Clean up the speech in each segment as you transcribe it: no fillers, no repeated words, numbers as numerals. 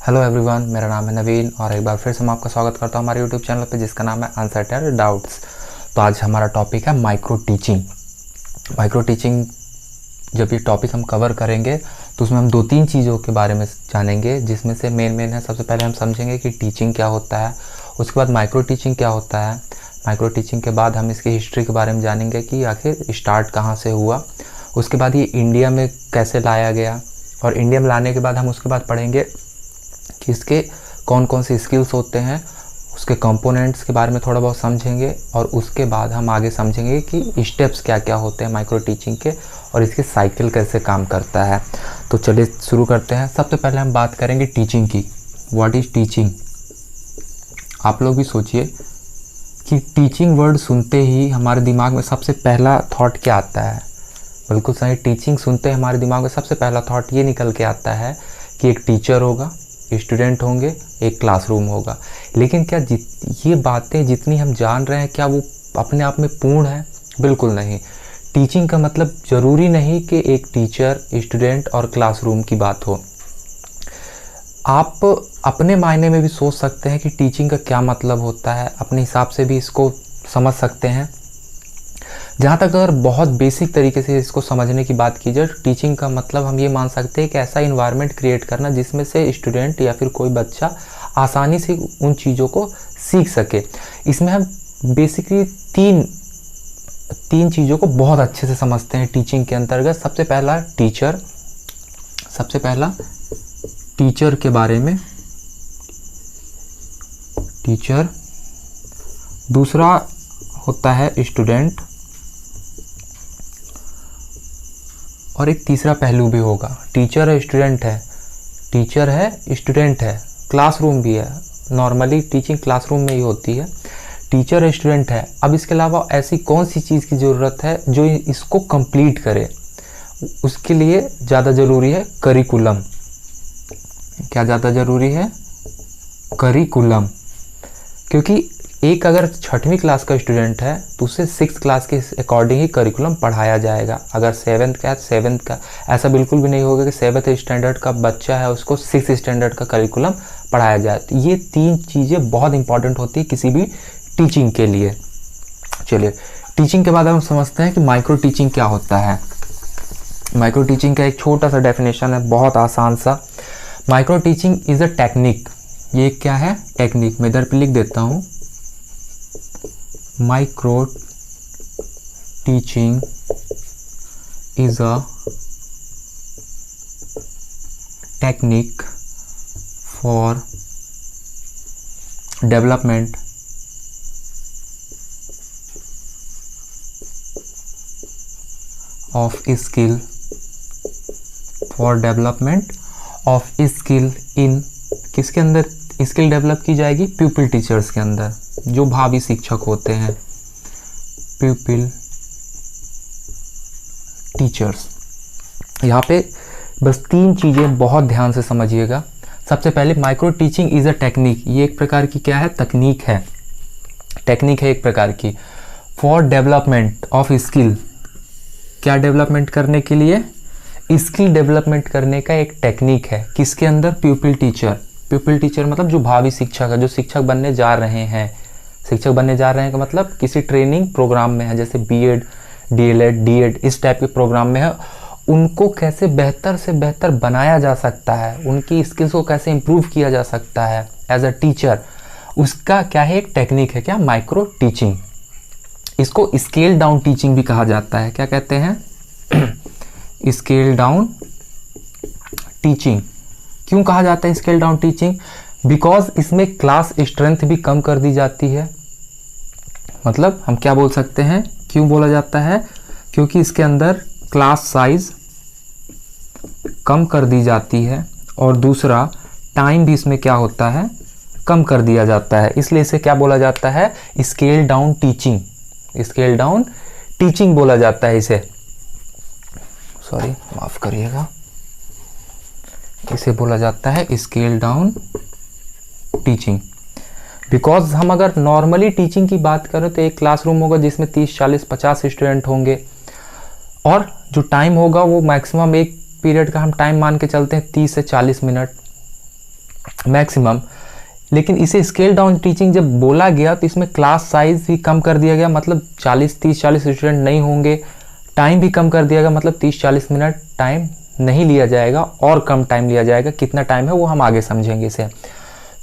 Hello everyone, मेरा नाम है नवीन और एक बार फिर से मैं आपका स्वागत करता हूँ हमारे यूट्यूब चैनल पे जिसका नाम है अनसर्टेन डाउट्स। तो आज हमारा टॉपिक है माइक्रो टीचिंग। माइक्रो टीचिंग जब ये टॉपिक हम कवर करेंगे तो उसमें हम 2-3 चीज़ों के बारे में जानेंगे, जिसमें से मेन है सबसे पहले हम समझेंगे कि टीचिंग क्या होता है, उसके बाद माइक्रो टीचिंग क्या होता है, माइक्रो टीचिंग के बाद हम इसकी हिस्ट्री के बारे में जानेंगे कि आखिर स्टार्ट कहाँ से हुआ, उसके बाद ये इंडिया में कैसे लाया गया, और इंडिया में लाने के बाद हम उसके बाद पढ़ेंगे कि इसके कौन कौन से स्किल्स होते हैं, उसके कंपोनेंट्स के बारे में थोड़ा बहुत समझेंगे, और उसके बाद हम आगे समझेंगे कि स्टेप्स क्या क्या होते हैं माइक्रो टीचिंग के और इसके साइकिल कैसे काम करता है। तो चलिए शुरू करते हैं। सबसे पहले हम बात करेंगे टीचिंग की। What is teaching? आप लोग भी सोचिए कि टीचिंग वर्ड सुनते ही हमारे दिमाग में सबसे पहला थॉट क्या आता है। बिल्कुल सही, टीचिंग सुनते ही हमारे दिमाग में सबसे पहला थॉट ये निकल के आता है कि एक टीचर होगा, स्टूडेंट होंगे, एक क्लासरूम होगा। लेकिन क्या ये बातें जितनी हम जान रहे हैं क्या वो अपने आप में पूर्ण है? बिल्कुल नहीं। टीचिंग का मतलब ज़रूरी नहीं कि एक टीचर, स्टूडेंट और क्लासरूम की बात हो। आप अपने मायने में भी सोच सकते हैं कि टीचिंग का क्या मतलब होता है, अपने हिसाब से भी इसको समझ सकते हैं। जहाँ तक अगर बहुत बेसिक तरीके से इसको समझने की बात की जाए, टीचिंग का मतलब हम ये मान सकते हैं कि ऐसा इन्वायरमेंट क्रिएट करना जिसमें से स्टूडेंट या फिर कोई बच्चा आसानी से उन चीज़ों को सीख सके। इसमें हम बेसिकली तीन चीज़ों को बहुत अच्छे से समझते हैं टीचिंग के अंतर्गत। सबसे पहला टीचर के बारे में, टीचर। दूसरा होता है स्टूडेंट, और एक तीसरा पहलू भी होगा। टीचर है, स्टूडेंट है, टीचर है, स्टूडेंट है, क्लासरूम भी है। नॉर्मली टीचिंग क्लासरूम में ही होती है। टीचर है, स्टूडेंट है। अब इसके अलावा ऐसी कौन सी चीज़ की ज़रूरत है जो इसको कंप्लीट करे? उसके लिए ज़्यादा ज़रूरी है करिकुलम। क्या ज़्यादा ज़रूरी है? करिकुलम। क्योंकि एक अगर 6वीं क्लास का स्टूडेंट है तो उसे 6th क्लास के अकॉर्डिंग ही करिकुलम पढ़ाया जाएगा। अगर 7th का है 7th का। ऐसा बिल्कुल भी नहीं होगा कि 7th स्टैंडर्ड का बच्चा है उसको 6th स्टैंडर्ड का करिकुलम पढ़ाया जाए। तो ये 3 चीज़ें बहुत इंपॉर्टेंट होती है किसी भी टीचिंग के लिए। चलिए, टीचिंग के बाद हम समझते हैं कि माइक्रो टीचिंग क्या होता है। माइक्रो टीचिंग का एक छोटा सा डेफिनेशन है, बहुत आसान सा। Micro teaching is a technique. ये क्या है? टेक्निक। मैं इधर पे लिख देता हूँ, micro teaching is a technique for development of skill, in किसके अंदर स्किल डेवलप की जाएगी? प्यूपिल टीचर्स के अंदर, जो भावी शिक्षक होते हैं, प्यूपिल टीचर्स। यहाँ पे बस 3 चीज़ें बहुत ध्यान से समझिएगा। सबसे पहले micro teaching is a technique. ये एक प्रकार की क्या है? तकनीक है, टेक्निक है एक प्रकार की। For development of skill. क्या डेवलपमेंट करने के लिए? स्किल डेवलपमेंट करने का एक टेक्निक है। किसके अंदर? प्यूपिल टीचर। प्यूपिल टीचर मतलब जो भावी शिक्षक है, जो शिक्षक बनने जा रहे हैं। शिक्षक बनने जा रहे हैं का मतलब किसी ट्रेनिंग प्रोग्राम में है, जैसे बीएड, डीएलएड, डीएड, इस टाइप के प्रोग्राम में है। उनको कैसे बेहतर से बेहतर बनाया जा सकता है, उनकी स्किल्स को कैसे इम्प्रूव किया जा सकता है एज अ टीचर, उसका क्या है? एक टेक्निक है। क्या? Micro teaching. इसको स्केल डाउन टीचिंग भी कहा जाता है। क्या कहते हैं? Scale down teaching. क्यों कहा जाता है स्केल डाउन टीचिंग? बिकॉज इसमें क्लास स्ट्रेंथ भी कम कर दी जाती है। मतलब हम क्या बोल सकते हैं, क्यों बोला जाता है? क्योंकि इसके अंदर क्लास साइज कम कर दी जाती है, और दूसरा टाइम भी इसमें क्या होता है? कम कर दिया जाता है। इसलिए इसे क्या बोला जाता है? Scale down teaching. Scale down teaching बोला जाता है इसे। सॉरी, माफ करिएगा। इसे बोला जाता है स्केल डाउन टीचिंग। बिकॉज हम अगर नॉर्मली टीचिंग की बात करें तो एक क्लासरूम होगा जिसमें 30, 40, 50 स्टूडेंट होंगे, और जो टाइम होगा वो मैक्सिमम एक पीरियड का हम टाइम मान के चलते हैं 30 से 40 मिनट। मैक्सिमम। लेकिन इसे स्केल डाउन टीचिंग जब बोला गया तो इसमें क्लास साइज भी कम कर दिया गया, मतलब 30-40 स्टूडेंट नहीं होंगे। टाइम भी कम कर दिया गया, मतलब 30-40 मिनट टाइम नहीं लिया जाएगा और कम टाइम लिया जाएगा। कितना टाइम है वो हम आगे समझेंगे इसे।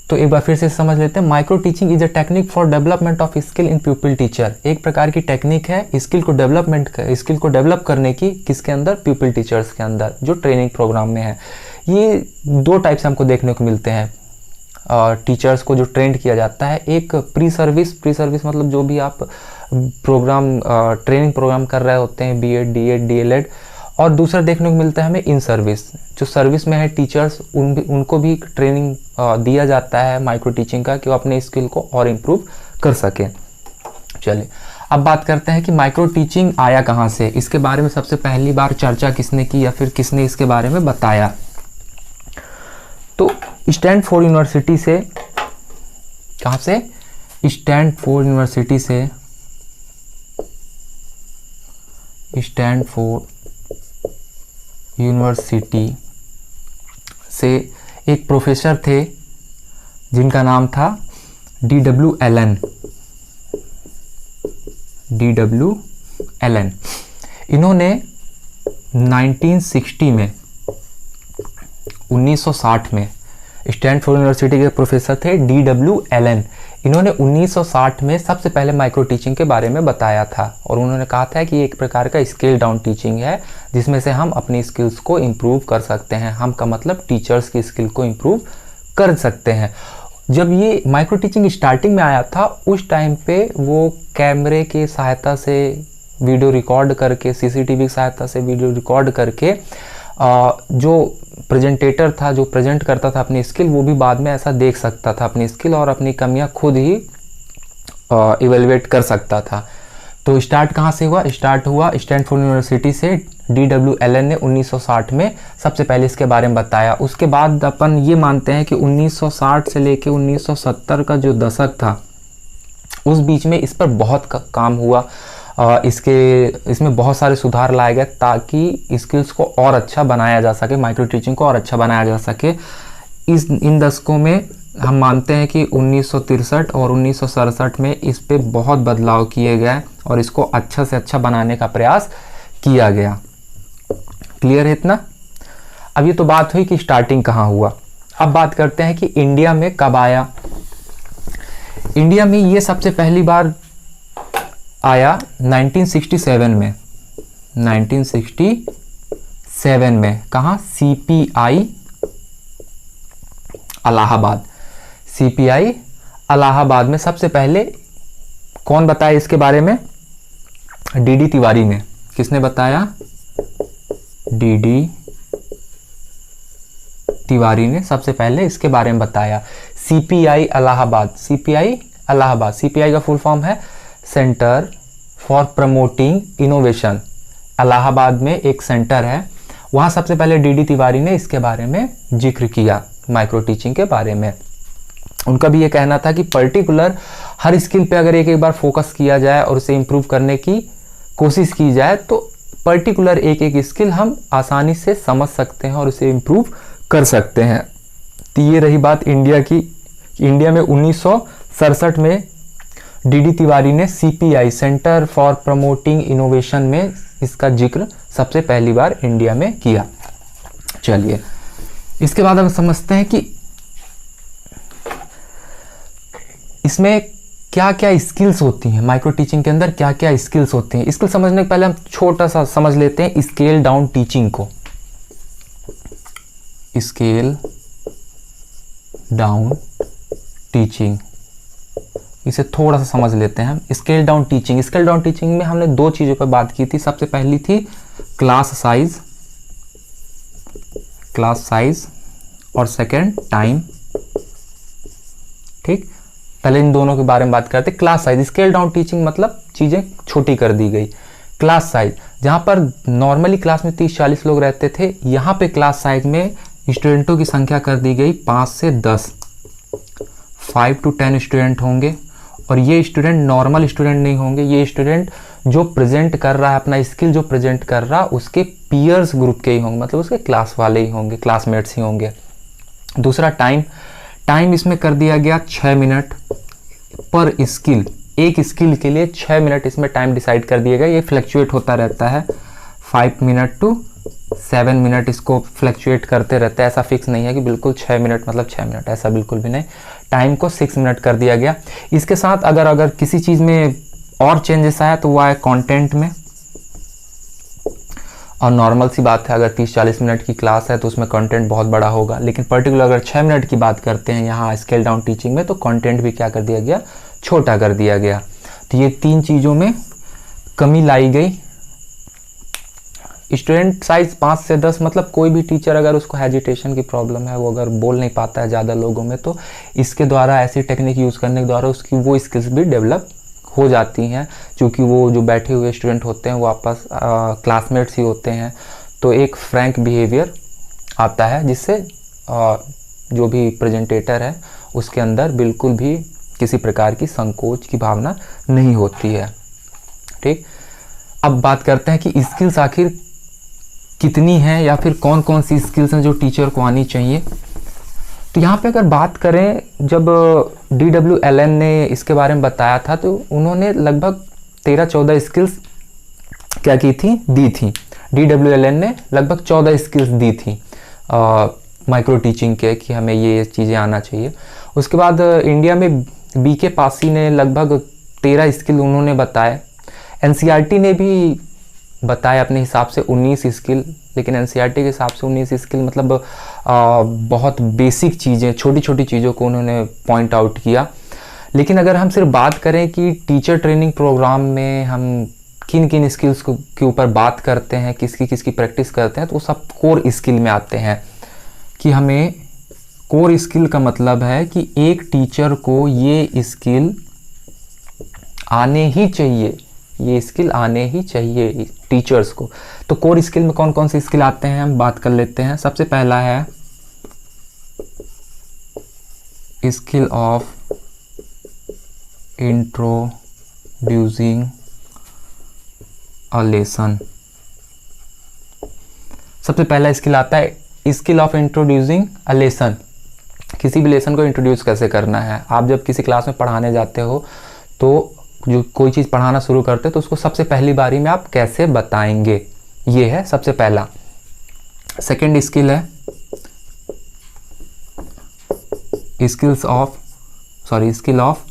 तो एक बार फिर से समझ लेते हैं। Micro teaching is a technique for development of skill in प्यूपिल teacher. एक प्रकार की टेक्निक है स्किल को डेवलप करने की, किसके अंदर? प्यूपिल टीचर्स के अंदर, जो ट्रेनिंग प्रोग्राम में है। ये दो टाइप से हमको देखने को मिलते हैं टीचर्स को जो ट्रेंड किया जाता है। एक प्री सर्विस मतलब जो भी आप प्रोग्राम ट्रेनिंग प्रोग्राम कर रहे होते हैं, बीएड, डीएड, डीएलएड। और दूसरा देखने को मिलता है हमें इन सर्विस, जो सर्विस में है टीचर्स, उनको भी ट्रेनिंग दिया जाता है माइक्रो टीचिंग का, कि वो अपने स्किल को और इम्प्रूव कर सकें। चलिए अब बात करते हैं कि माइक्रो टीचिंग आया कहाँ से। इसके बारे में सबसे पहली बार चर्चा किसने की या फिर किसने इसके बारे में बताया? तो स्टैनफोर्ड यूनिवर्सिटी से। कहाँ से? स्टैनफोर्ड यूनिवर्सिटी से। स्टैनफोर्ड यूनिवर्सिटी से एक प्रोफेसर थे जिनका नाम था D.W. एलन। इन्होंने 1960 में 1960 में स्टैनफोर्ड यूनिवर्सिटी के प्रोफेसर थे D.W. एलन। इन्होंने 1960 में सबसे पहले माइक्रो टीचिंग के बारे में बताया था और उन्होंने कहा था कि ये एक प्रकार का स्केल डाउन टीचिंग है, जिसमें से हम अपनी स्किल्स को इम्प्रूव कर सकते हैं। हम का मतलब टीचर्स की स्किल को इम्प्रूव कर सकते हैं। जब ये माइक्रो टीचिंग स्टार्टिंग में आया था, उस टाइम पे वो कैमरे की सहायता से वीडियो रिकॉर्ड करके, सीसीटीवी की सहायता से वीडियो रिकॉर्ड करके जो प्रेजेंटेटर था, जो प्रेजेंट करता था अपनी स्किल, वो भी बाद में ऐसा देख सकता था अपनी स्किल और अपनी कमियां खुद ही इवेलुएट कर सकता था। तो स्टार्ट कहाँ से हुआ? स्टार्ट हुआ स्टैनफोर्ड यूनिवर्सिटी से। D.W. एलन ने 1960 में सबसे पहले इसके बारे में बताया। उसके बाद अपन ये मानते हैं कि 1960 से लेके 1970 का जो दशक था, उस बीच में इस पर बहुत काम हुआ। इसमें बहुत सारे सुधार लाए गए ताकि स्किल्स को और अच्छा बनाया जा सके, माइक्रो टीचिंग को और अच्छा बनाया जा सके। इन दशकों में हम मानते हैं कि 1963 और 1967 में इस पे बहुत बदलाव किए गए और इसको अच्छा से अच्छा बनाने का प्रयास किया गया। क्लियर है इतना? अब ये तो बात हुई कि स्टार्टिंग कहाँ हुआ। अब बात करते हैं कि इंडिया में कब आया। इंडिया में ये सबसे पहली बार आया 1967 में। 1967 में कहाँ? CPI इलाहाबाद। CPI इलाहाबाद में सबसे पहले कौन बताया इसके बारे में? D.D. तिवारी ने। किसने बताया? D.D. तिवारी ने सबसे पहले इसके बारे में बताया। CPI Allahabad. CPI Allahabad. CPI का फुल फॉर्म है centre for promoting innovation. Allahabad में एक सेंटर है, वहाँ सबसे पहले D.D. तिवारी ने इसके बारे में जिक्र किया, माइक्रो टीचिंग के बारे में। उनका भी ये कहना था कि पर्टिकुलर हर स्किल पे अगर एक एक बार फोकस किया जाए और उसे इम्प्रूव करने की कोशिश की जाए तो पर्टिकुलर एक एक स्किल हम आसानी से समझ सकते हैं और उसे इम्प्रूव कर सकते हैं। तो ये रही बात इंडिया की। इंडिया में 1967 में D.D. तिवारी ने CPI centre for promoting innovation में इसका जिक्र सबसे पहली बार इंडिया में किया। चलिए इसके बाद हम समझते हैं कि इसमें क्या क्या स्किल्स होती हैं, माइक्रो टीचिंग के अंदर क्या क्या स्किल्स होती हैं। स्किल समझने के पहले हम छोटा सा समझ लेते हैं स्केल डाउन टीचिंग को। स्केल डाउन टीचिंग, इसे थोड़ा सा समझ लेते हैं हम। स्केल डाउन टीचिंग में हमने दो चीज़ों पर बात की थी। सबसे पहली थी क्लास साइज और सेकंड टाइम। ठीक, पहले इन दोनों के बारे में बात करते। Class size, scale down teaching मतलब चीज़ें छोटी कर दी गई। क्लास साइज, जहाँ पर नॉर्मली क्लास में 30-40 लोग रहते थे, यहाँ पे क्लास साइज में स्टूडेंटों की संख्या कर दी गई 5 से 10, 5 to 10 स्टूडेंट होंगे। और ये स्टूडेंट नॉर्मल स्टूडेंट नहीं होंगे, ये स्टूडेंट जो प्रेजेंट कर रहा है अपना स्किल, जो प्रेजेंट कर रहा उसके पीयर्स ग्रुप के ही होंगे, मतलब उसके क्लास वाले ही होंगे, क्लासमेट्स ही होंगे। दूसरा टाइम इसमें कर दिया गया 6 मिनट पर स्किल, एक स्किल के लिए 6 मिनट इसमें टाइम डिसाइड कर दिया गया। ये फ्लक्चुएट होता रहता है, 5 मिनट टू 7 मिनट इसको फ्लक्चुएट करते रहते हैं। ऐसा फिक्स नहीं है कि बिल्कुल 6 मिनट मतलब 6 मिनट, ऐसा बिल्कुल भी नहीं। टाइम को 6 मिनट कर दिया गया। इसके साथ अगर किसी चीज़ में और चेंजेस आया तो वो आए कंटेंट में, और नॉर्मल सी बात है, अगर 30-40 मिनट की क्लास है तो उसमें कंटेंट बहुत बड़ा होगा, लेकिन पर्टिकुलर अगर 6 मिनट की बात करते हैं यहाँ स्केल डाउन टीचिंग में, तो कंटेंट भी क्या कर दिया गया, छोटा कर दिया गया। तो ये 3 चीज़ों में कमी लाई गई। स्टूडेंट साइज 5 से 10, मतलब कोई भी टीचर अगर उसको हेजिटेशन की प्रॉब्लम है, वो अगर बोल नहीं पाता है ज़्यादा लोगों में, तो इसके द्वारा ऐसी टेक्निक यूज़ करने के द्वारा उसकी वो स्किल्स भी डेवलप हो जाती हैं। क्योंकि वो जो बैठे हुए स्टूडेंट होते हैं वो आपस क्लासमेट्स ही होते हैं, तो एक फ्रैंक बिहेवियर आता है, जिससे जो भी प्रेजेंटेटर है उसके अंदर बिल्कुल भी किसी प्रकार की संकोच की भावना नहीं होती है। ठीक, अब बात करते हैं कि स्किल्स आखिर कितनी हैं, या फिर कौन कौन सी स्किल्स हैं जो टीचर को आनी चाहिए। तो यहाँ पे अगर बात करें, जब DWLN ने इसके बारे में बताया था तो उन्होंने लगभग 13-14 स्किल्स क्या की थी, दी थी। DWLN ने लगभग 14 स्किल्स दी थी माइक्रो टीचिंग के, कि हमें ये चीज़ें आना चाहिए। उसके बाद इंडिया में BK पासी ने लगभग 13 स्किल उन्होंने बताए। NCERT ने भी बताया अपने हिसाब से 19 स्किल, लेकिन NCERT के हिसाब से 19 स्किल मतलब बहुत बेसिक चीज़ें, छोटी छोटी चीज़ों को उन्होंने पॉइंट आउट किया। लेकिन अगर हम सिर्फ बात करें कि टीचर ट्रेनिंग प्रोग्राम में हम किन किन स्किल्स के ऊपर बात करते हैं, किसकी प्रैक्टिस करते हैं, तो वो सब कोर स्किल में आते हैं। कि हमें कोर स्किल का मतलब है कि एक टीचर को ये स्किल आने ही चाहिए, ये स्किल आने ही चाहिए टीचर्स को। तो कोर स्किल में कौन कौन से स्किल आते हैं हम बात कर लेते हैं। सबसे पहला है skill of introducing a lesson. सबसे पहला स्किल आता है skill of introducing a lesson. किसी भी लेसन को इंट्रोड्यूस कैसे करना है। आप जब किसी क्लास में पढ़ाने जाते हो तो जो कोई चीज़ पढ़ाना शुरू करते हैं तो उसको सबसे पहली बारी में आप कैसे बताएंगे, ये है सबसे पहला। सेकंड स्किल है स्किल ऑफ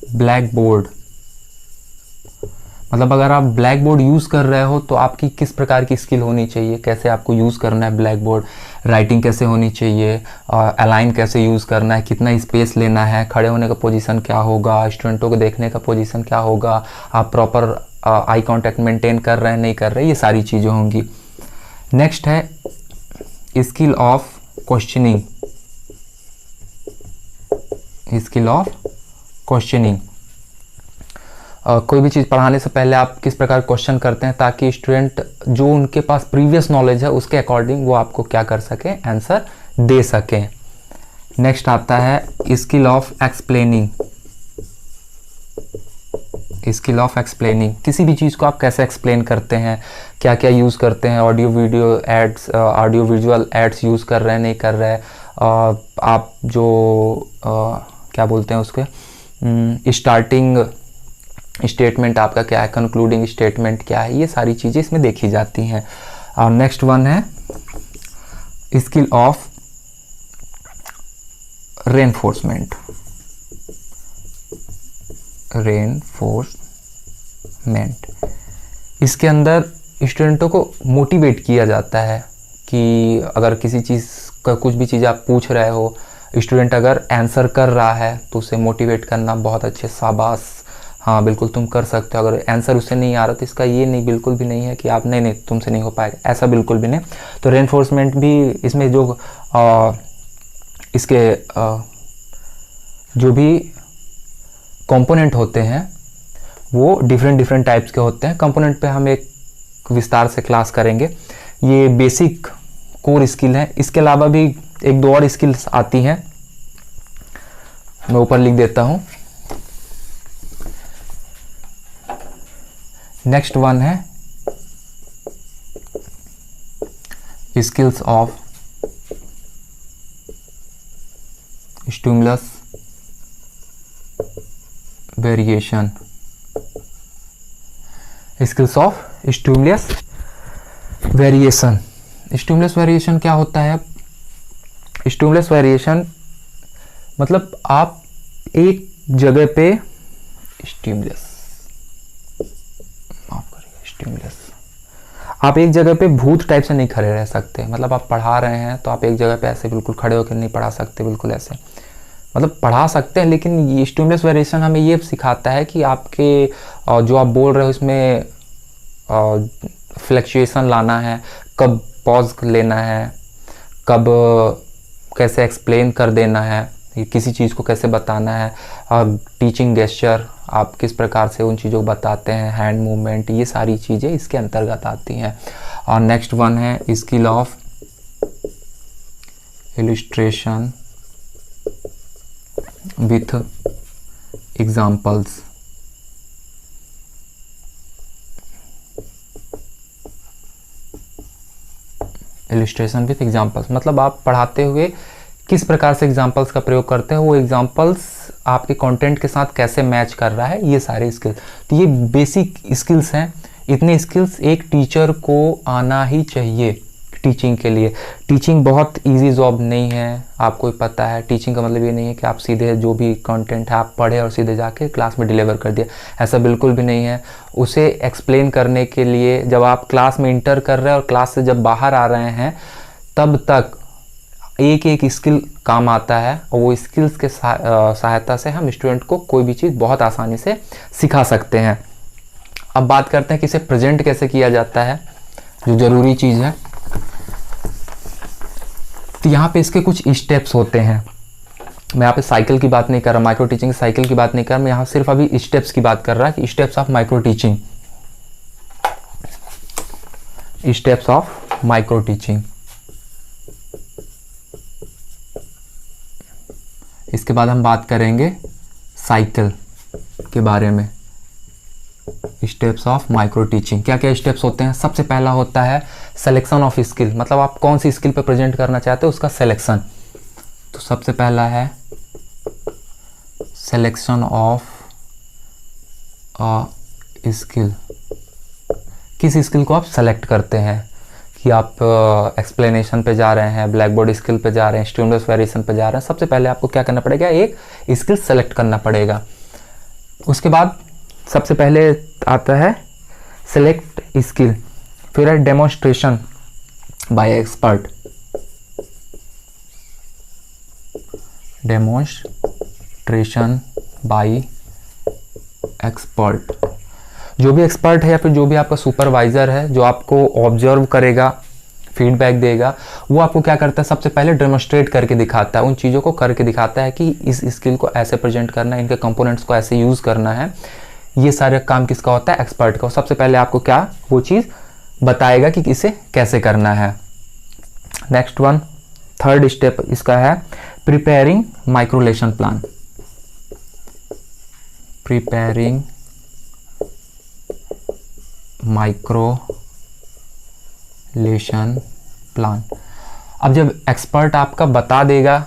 ब्लैक बोर्ड। मतलब अगर आप ब्लैक बोर्ड यूज़ कर रहे हो तो आपकी किस प्रकार की स्किल होनी चाहिए, कैसे आपको यूज़ करना है ब्लैक बोर्ड, राइटिंग कैसे होनी चाहिए, अलाइन कैसे यूज़ करना है, कितना स्पेस लेना है, खड़े होने का पोजीशन क्या होगा, स्टूडेंटों को देखने का पोजीशन क्या होगा, आप प्रॉपर आई कांटेक्ट मेंटेन कर रहे हैं नहीं कर रहे, ये सारी चीज़ें होंगी। नेक्स्ट है skill of questioning. Skill of questioning, कोई भी चीज़ पढ़ाने से पहले आप किस प्रकार क्वेश्चन करते हैं ताकि स्टूडेंट जो उनके पास प्रीवियस नॉलेज है उसके अकॉर्डिंग वो आपको क्या कर सकें, आंसर दे सकें। नेक्स्ट आता है skill of explaining. Skill of explaining, किसी भी चीज़ को आप कैसे एक्सप्लेन करते हैं, क्या क्या यूज़ करते हैं, audio video aids, audio visual aids use कर रहे हैं नहीं कर रहे हैं, आप जो क्या बोलते हैं उसके स्टार्टिंग स्टेटमेंट आपका क्या है, कंक्लूडिंग स्टेटमेंट क्या है, ये सारी चीज़ें इसमें देखी जाती हैं। और नेक्स्ट वन है स्किल ऑफ रेनफोर्समेंट। इसके अंदर स्टूडेंटों को मोटिवेट किया जाता है कि अगर किसी चीज़ का कुछ भी चीज़ आप पूछ रहे हो, स्टूडेंट अगर आंसर कर रहा है तो उसे मोटिवेट करना, बहुत अच्छे, शाबाश, हाँ बिल्कुल तुम कर सकते हो। अगर आंसर उससे नहीं आ रहा तो इसका ये नहीं बिल्कुल भी नहीं है कि आप नहीं तुमसे नहीं हो पाएगा, ऐसा बिल्कुल भी नहीं। तो रेनफोर्समेंट भी इसमें जो इसके जो भी कंपोनेंट होते हैं वो डिफरेंट टाइप्स के होते हैं। कंपोनेंट पे हम एक विस्तार से क्लास करेंगे। ये बेसिक कोर स्किल है। इसके अलावा भी एक दो और स्किल्स आती हैं, मैं ऊपर लिख देता हूँ। नेक्स्ट वन है skills of stimulus variation, skills of stimulus variation. Stimulus variation क्या होता है? स्टिमुलस वेरिएशन मतलब आप एक जगह पे स्टिमुलस, माफ करिए, स्टिमुलस, आप एक जगह पे भूत टाइप से नहीं खड़े रह सकते। मतलब आप पढ़ा रहे हैं तो आप एक जगह पे ऐसे बिल्कुल खड़े होकर नहीं पढ़ा सकते, बिल्कुल ऐसे, मतलब पढ़ा सकते हैं, लेकिन ये स्टिमुलस वेरिएशन हमें ये सिखाता है कि आपके जो आप बोल रहे हो इसमें फ्लक्चुएशन लाना है, कब पॉज लेना है, कब कैसे एक्सप्लेन कर देना है, किसी चीज़ को कैसे बताना है, टीचिंग गेस्चर आप किस प्रकार से उन चीज़ों को बताते हैं, हैंड मूवमेंट, ये सारी चीज़ें इसके अंतर्गत आती हैं। और नेक्स्ट वन है skill of illustration with examples. Illustration with examples मतलब आप पढ़ाते हुए किस प्रकार से एग्जाम्पल्स का प्रयोग करते हैं, वो एग्जाम्पल्स आपके कंटेंट के साथ कैसे मैच कर रहा है, ये सारे स्किल्स। तो ये बेसिक स्किल्स हैं। इतने स्किल्स एक टीचर को आना ही चाहिए टीचिंग के लिए। टीचिंग बहुत इजी जॉब नहीं है, आपको पता है। टीचिंग का मतलब ये नहीं है कि आप सीधे जो भी कंटेंट है आप पढ़े और सीधे जाके क्लास में डिलीवर कर दिया, ऐसा बिल्कुल भी नहीं है। उसे एक्सप्लेन करने के लिए जब आप क्लास में इंटर कर रहे हैं और क्लास से जब बाहर आ रहे हैं तब तक एक एक स्किल काम आता है, और वो स्किल्स के सहायता से हम स्टूडेंट को कोई भी चीज़ बहुत आसानी से सिखा सकते हैं। अब बात करते हैं कि इसे प्रेजेंट कैसे किया जाता है, जो ज़रूरी चीज़ है। तो यहाँ पे इसके कुछ स्टेप्स होते हैं। मैं यहाँ पे साइकिल की बात नहीं कर रहा, माइक्रो टीचिंग साइकिल की बात नहीं कर रहा, मैं यहाँ सिर्फ अभी स्टेप्स की बात कर रहा कि steps of micro teaching, steps of micro teaching. इसके बाद हम बात करेंगे साइकिल के बारे में। स्टेप्स ऑफ माइक्रो टीचिंग, क्या क्या स्टेप्स होते हैं? सबसे पहला होता है सिलेक्शन ऑफ स्किल, मतलब आप कौन सी स्किल पे प्रेजेंट करना चाहते हो उसका सिलेक्शन। तो सबसे पहला है सिलेक्शन ऑफ स्किल। किस स्किल को आप सेलेक्ट करते हैं कि आप एक्सप्लेनेशन पे जा रहे हैं, ब्लैक बोर्ड स्किल पे जा रहे हैं, स्टिमुलस वेरिएशन पे जा रहे हैं। सबसे पहले आपको क्या करना पड़ेगा, एक स्किल सेलेक्ट करना पड़ेगा। उसके बाद सबसे पहले आता है सेलेक्ट स्किल, फिर है demonstration bye expert. Demonstration bye expert, जो भी एक्सपर्ट है या फिर जो भी आपका सुपरवाइजर है जो आपको ऑब्जर्व करेगा, फीडबैक देगा, वो आपको क्या करता है, सबसे पहले डेमोन्स्ट्रेट करके दिखाता है, उन चीज़ों को करके दिखाता है कि इस स्किल को ऐसे प्रेजेंट करना है, इनके कंपोनेंट्स को ऐसे यूज़ करना है। ये सारे काम किसका होता है, एक्सपर्ट का। सबसे पहले आपको क्या वो चीज़ बताएगा कि इसे कैसे करना है। नेक्स्ट वन, थर्ड स्टेप इसका है preparing micro lesson plan. Preparing micro lesson plan. अब जब एक्सपर्ट आपका बता देगा,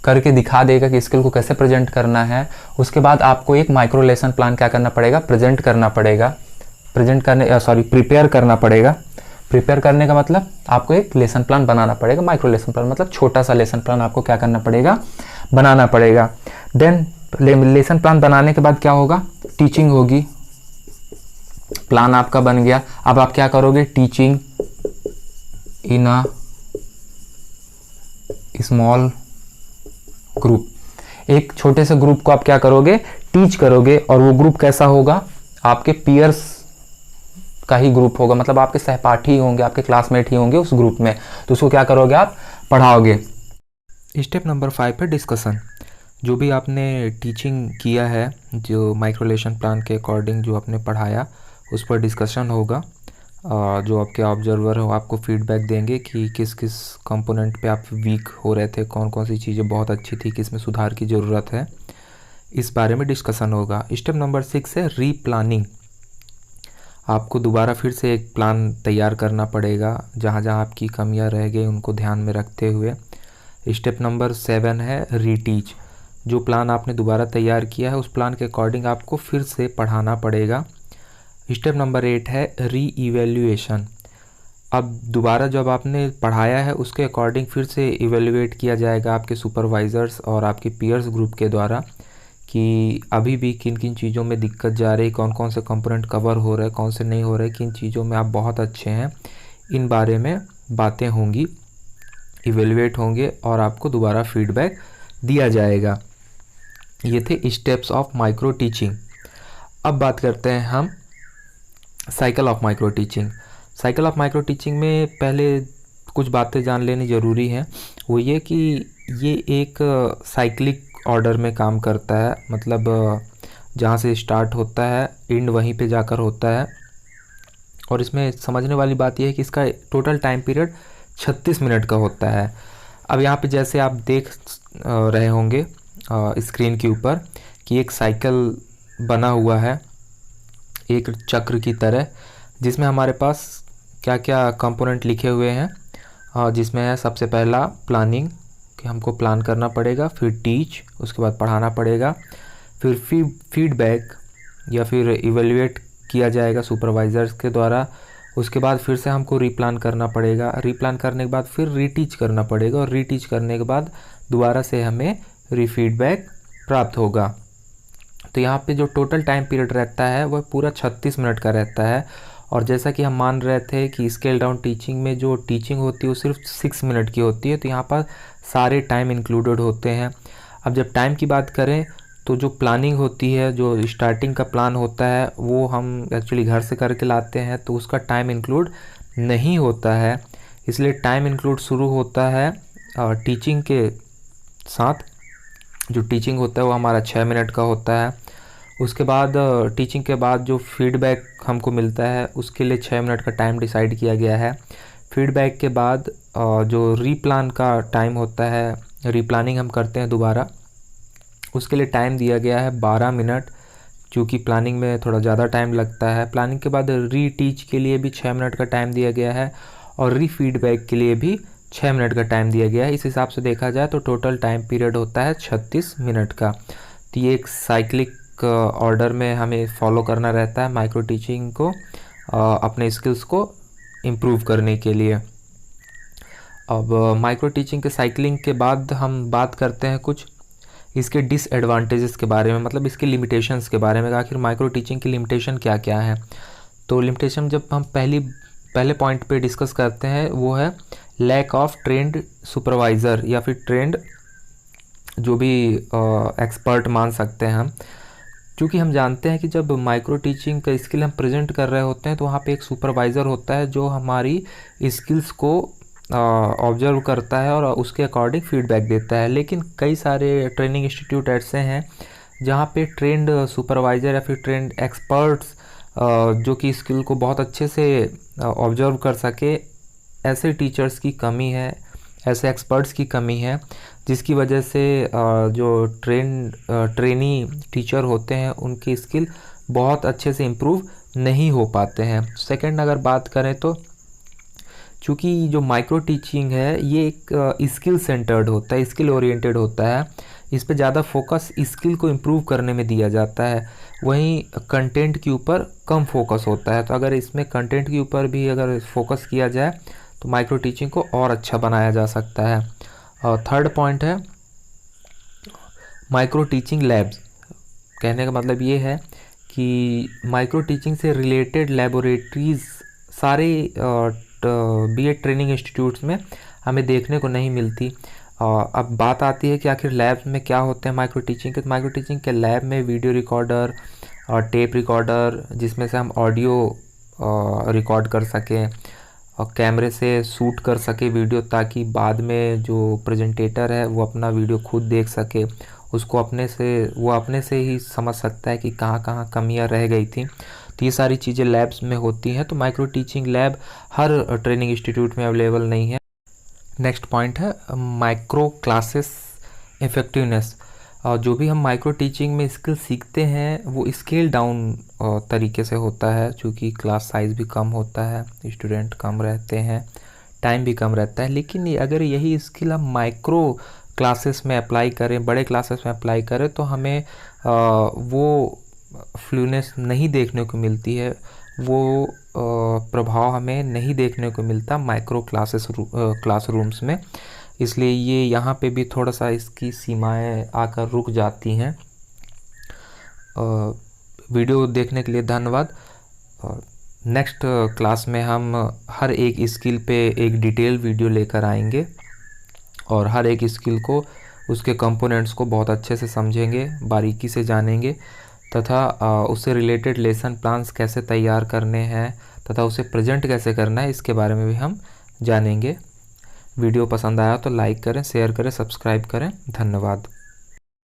करके दिखा देगा कि स्किल को कैसे प्रेजेंट करना है, उसके बाद आपको एक माइक्रो लेसन प्लान क्या करना पड़ेगा, प्रेजेंट करना पड़ेगा। प्रिपेयर करना पड़ेगा। प्रिपेयर करने का मतलब आपको एक लेसन प्लान बनाना पड़ेगा। माइक्रो लेसन प्लान मतलब छोटा सा लेसन प्लान आपको क्या करना पड़ेगा, बनाना पड़ेगा। देन लेसन प्लान बनाने के बाद क्या होगा, टीचिंग होगी। प्लान आपका बन गया, अब आप क्या करोगे, teaching in a small group. एक छोटे से ग्रुप को आप क्या करोगे, टीच करोगे, और वो ग्रुप कैसा होगा, आपके पीयर्स का ही ग्रुप होगा, मतलब आपके सहपाठी होंगे, आपके क्लासमेट ही होंगे उस ग्रुप में, तो उसको क्या करोगे, आप पढ़ाओगे। स्टेप नंबर 5 पे डिस्कशन। जो भी आपने टीचिंग किया है, जो माइक्रो लेसन प्लान के अकॉर्डिंग जो आपने पढ़ाया, उस पर डिस्कशन होगा। जो आपके ऑब्जर्वर हो आपको फीडबैक देंगे कि किस किस कंपोनेंट पे आप वीक हो रहे थे, कौन कौन सी चीज़ें बहुत अच्छी थी, किस में सुधार की ज़रूरत है, इस बारे में डिस्कशन होगा। स्टेप नंबर 6 है रीप्लानिंग। आपको दोबारा फिर से एक प्लान तैयार करना पड़ेगा, जहाँ जहाँ आपकी कमियाँ रह गई उनको ध्यान में रखते हुए। स्टेप नंबर 7 है रीटीच। जो प्लान आपने दोबारा तैयार किया है उस प्लान के अकॉर्डिंग आपको फिर से पढ़ाना पड़ेगा। स्टेप नंबर 8 है री इवैल्यूएशन। अब दोबारा जब आपने पढ़ाया है उसके अकॉर्डिंग फिर से इवैल्यूएट किया जाएगा आपके सुपरवाइज़र्स और आपके पीयर्स ग्रुप के द्वारा कि अभी भी किन किन चीज़ों में दिक्कत जा रही, कौन कौन से कंपोनेंट कवर हो रहे, कौन से नहीं हो रहे, किन चीज़ों में आप बहुत अच्छे हैं, इन बारे में बातें होंगी, इवैल्यूएट होंगे और आपको दोबारा फीडबैक दिया जाएगा। ये थे स्टेप्स ऑफ माइक्रो टीचिंग। अब बात करते हैं हम cycle of micro teaching. Cycle of micro teaching में पहले कुछ बातें जान लेनी ज़रूरी हैं। वो ये कि ये एक साइक्लिक ऑर्डर में काम करता है, मतलब जहाँ से स्टार्ट होता है एंड वहीं पे जाकर होता है। और इसमें समझने वाली बात यह है कि इसका टोटल टाइम पीरियड 36 मिनट का होता है। अब यहाँ पे जैसे आप देख रहे होंगे स्क्रीन के ऊपर कि एक साइकिल बना हुआ है एक चक्र की तरह, जिसमें हमारे पास क्या क्या कंपोनेंट लिखे हुए हैं, जिसमें है सबसे पहला प्लानिंग कि हमको प्लान करना पड़ेगा, फिर टीच, उसके बाद पढ़ाना पड़ेगा, फिर फीडबैक या फिर इवैल्यूएट किया जाएगा सुपरवाइज़र्स के द्वारा, उसके बाद फिर से हमको रीप्लान करना पड़ेगा, रीप्लान करने के बाद फिर रीटीच करना पड़ेगा और रीटीच करने के बाद दोबारा से हमें रीफीडबैक प्राप्त होगा। तो यहाँ पे जो टोटल टाइम पीरियड रहता है वह पूरा 36 मिनट का रहता है। और जैसा कि हम मान रहे थे कि स्केल डाउन टीचिंग में जो टीचिंग होती है वो सिर्फ 6 मिनट की होती है, तो यहाँ पर सारे टाइम इंक्लूडेड होते हैं। अब जब टाइम की बात करें तो जो प्लानिंग होती है, जो स्टार्टिंग का प्लान होता है वो हम एक्चुअली घर से करके लाते हैं, तो उसका टाइम इंक्लूड नहीं होता है। इसलिए टाइम इंक्लूड शुरू होता है टीचिंग के साथ। जो टीचिंग होता है वो हमारा 6 मिनट का होता है। उसके बाद टीचिंग के बाद जो फीडबैक हमको मिलता है उसके लिए 6 मिनट का टाइम डिसाइड किया गया है। फीडबैक के बाद जो रीप्लान का टाइम होता है, रीप्लानिंग हम करते हैं दोबारा, उसके लिए टाइम दिया गया है 12 मिनट, क्योंकि प्लानिंग में थोड़ा ज़्यादा टाइम लगता है। प्लानिंग के बाद री टीच के लिए भी 6 मिनट का टाइम दिया गया है और री फीडबैक के लिए भी 6 मिनट का टाइम दिया गया है। इस हिसाब से देखा जाए तो टोटल टाइम पीरियड होता है 36 मिनट का। तो ये एक साइक्लिक ऑर्डर में हमें फॉलो करना रहता है माइक्रो टीचिंग को अपने स्किल्स को इम्प्रूव करने के लिए। अब माइक्रो टीचिंग के साइक्लिंग के बाद हम बात करते हैं कुछ इसके डिसएडवांटेजेस के बारे में, मतलब इसके लिमिटेशंस के बारे में। आखिर माइक्रो टीचिंग की लिमिटेशन क्या क्या है। तो लिमिटेशन जब हम पहले पॉइंट पे डिस्कस करते हैं वो है लैक ऑफ ट्रेंड सुपरवाइज़र या फिर ट्रेंड जो भी एक्सपर्ट मान सकते हैं हम। क्योंकि हम जानते हैं कि जब माइक्रो टीचिंग का स्किल हम प्रेजेंट कर रहे होते हैं तो वहाँ पे एक सुपरवाइज़र होता है जो हमारी स्किल्स को ऑब्जर्व करता है और उसके अकॉर्डिंग फीडबैक देता है। लेकिन कई सारे ट्रेनिंग इंस्टीट्यूट ऐसे हैं जहाँ पे ट्रेंड सुपरवाइज़र या फिर ट्रेंड एक्सपर्ट्स जो कि स्किल को बहुत अच्छे से ऑब्जर्व कर सके, ऐसे टीचर्स की कमी है, ऐसे एक्सपर्ट्स की कमी है, जिसकी वजह से जो ट्रेनी टीचर होते हैं उनकी स्किल बहुत अच्छे से इम्प्रूव नहीं हो पाते हैं। सेकंड अगर बात करें तो चूँकि जो माइक्रो टीचिंग है ये एक स्किल सेंटर्ड होता है, स्किल ओरिएंटेड होता है, इस पे ज़्यादा फोकस स्किल को इम्प्रूव करने में दिया जाता है, वहीं कंटेंट के ऊपर कम फोकस होता है। तो अगर इसमें कंटेंट के ऊपर भी अगर फोकस किया जाए तो माइक्रो टीचिंग को और अच्छा बनाया जा सकता है। और थर्ड पॉइंट है माइक्रो टीचिंग लैब्स। कहने का मतलब ये है कि माइक्रो टीचिंग से रिलेटेड लेबोरेटरीज़ सारे बीएड ट्रेनिंग इंस्टीट्यूट्स में हमें देखने को नहीं मिलती। अब बात आती है कि आखिर लैब में क्या होते हैं माइक्रो टीचिंग के। तो माइक्रो टीचिंग के लैब में वीडियो रिकॉर्डर और टेप रिकॉर्डर, जिसमें से हम ऑडियो रिकॉर्ड कर सकें और कैमरे से शूट कर सके वीडियो, ताकि बाद में जो प्रेजेंटेटर है वो अपना वीडियो खुद देख सके, उसको अपने से ही समझ सकता है कि कहाँ कहाँ कमियाँ रह गई थी। तो ये सारी चीज़ें लैब्स में होती हैं। तो micro teaching lab her training institute में अवेलेबल नहीं है। नेक्स्ट पॉइंट है माइक्रो क्लासेस इफ़ेक्टिवनेस। जो भी हम माइक्रो टीचिंग में स्किल सीखते हैं वो स्केल डाउन तरीके से होता है, चूँकि क्लास साइज़ भी कम होता है, स्टूडेंट कम रहते हैं, टाइम भी कम रहता है। लेकिन अगर यही स्किल हम माइक्रो क्लासेस में अप्लाई करें, बड़े क्लासेस में अप्लाई करें तो हमें वो फ्लूनेस नहीं देखने को मिलती है, वो प्रभाव हमें नहीं देखने को मिलता माइक्रो क्लासरूम्स में। इसलिए ये यहाँ पे भी थोड़ा सा इसकी सीमाएं आकर रुक जाती हैं। वीडियो देखने के लिए धन्यवाद। नेक्स्ट क्लास में हम हर एक स्किल पे एक डिटेल वीडियो लेकर आएंगे और हर एक स्किल को, उसके कंपोनेंट्स को बहुत अच्छे से समझेंगे, बारीकी से जानेंगे तथा उससे रिलेटेड लेसन प्लान्स कैसे तैयार करने हैं तथा उसे प्रेजेंट कैसे करना है, इसके बारे में भी हम जानेंगे। वीडियो पसंद आया तो लाइक करें, शेयर करें, सब्सक्राइब करें। धन्यवाद।